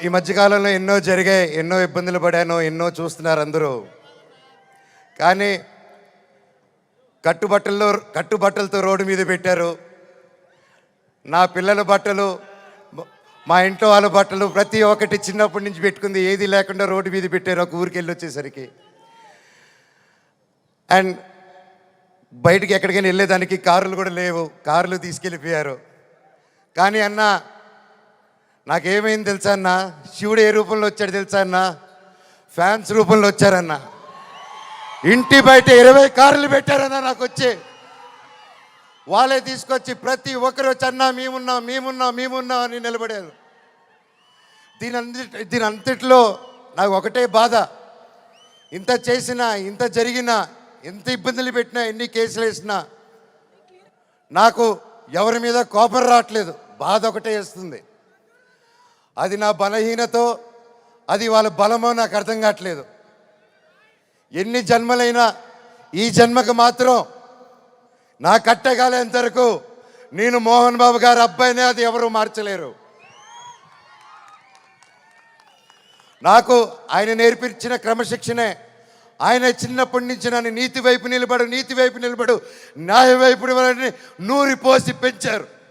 ఈ మధ్యకాలంలో ఎన్నో జరిగాయి, ఎన్నో ఇబ్బందులు పడాను, ఎన్నో చూస్తున్నారు అందరూ. కానీ కట్టుబట్టలతో రోడ్డు మీద పెట్టారు. నా పిల్లల బట్టలు, మా ఇంట్లో వాళ్ళ బట్టలు ప్రతి ఒక్కటి చిన్నప్పటి నుంచి పెట్టుకుంది ఏది లేకుండా రోడ్డు మీద పెట్టారు ఒక ఊరికి వెళ్ళి వచ్చేసరికి. అండ్ బయటికి ఎక్కడికైనా వెళ్ళేదానికి కార్లు కూడా లేవు, కార్లు తీసుకెళ్ళిపోయారు. కానీ అన్న నాకేమైంది తెలుసా అన్న, శివుడు ఏ రూపంలో వచ్చాడు తెలుసా అన్న, ఫ్యాన్స్ రూపంలో వచ్చారన్న. ఇంటి బయట 20 కార్లు పెట్టారన్న నాకు వచ్చి. వాళ్ళే తీసుకొచ్చి ప్రతి ఒక్కరు వచ్చి అన్న మేమున్నాం అని నిలబడారు. దీని అంతట్లో నాకు ఒకటే బాధ, ఇంత చేసినా, ఇంత జరిగినా, ఎంత ఇబ్బందులు పెట్టినా, ఎన్ని కేసులు వేసినా నాకు ఎవరి మీద కోపం రావట్లేదు, బాధ ఒకటే వేస్తుంది. అది నా బలహీనతో, అది వాళ్ళ బలమో నాకు అర్థం కావట్లేదు. ఎన్ని జన్మలైనా ఈ జన్మకు మాత్రం నా కట్టగాలేంత వరకు నేను మోహన్ బాబు గారి అబ్బాయినే, అది ఎవరు మార్చలేరు. నాకు ఆయన నేర్పించిన క్రమశిక్షణే, ఆయన చిన్నప్పటి నుంచి నన్ను నీతి వైపు నిలబడు, న్యాయ వైపు నూరి పోసి పెంచారు.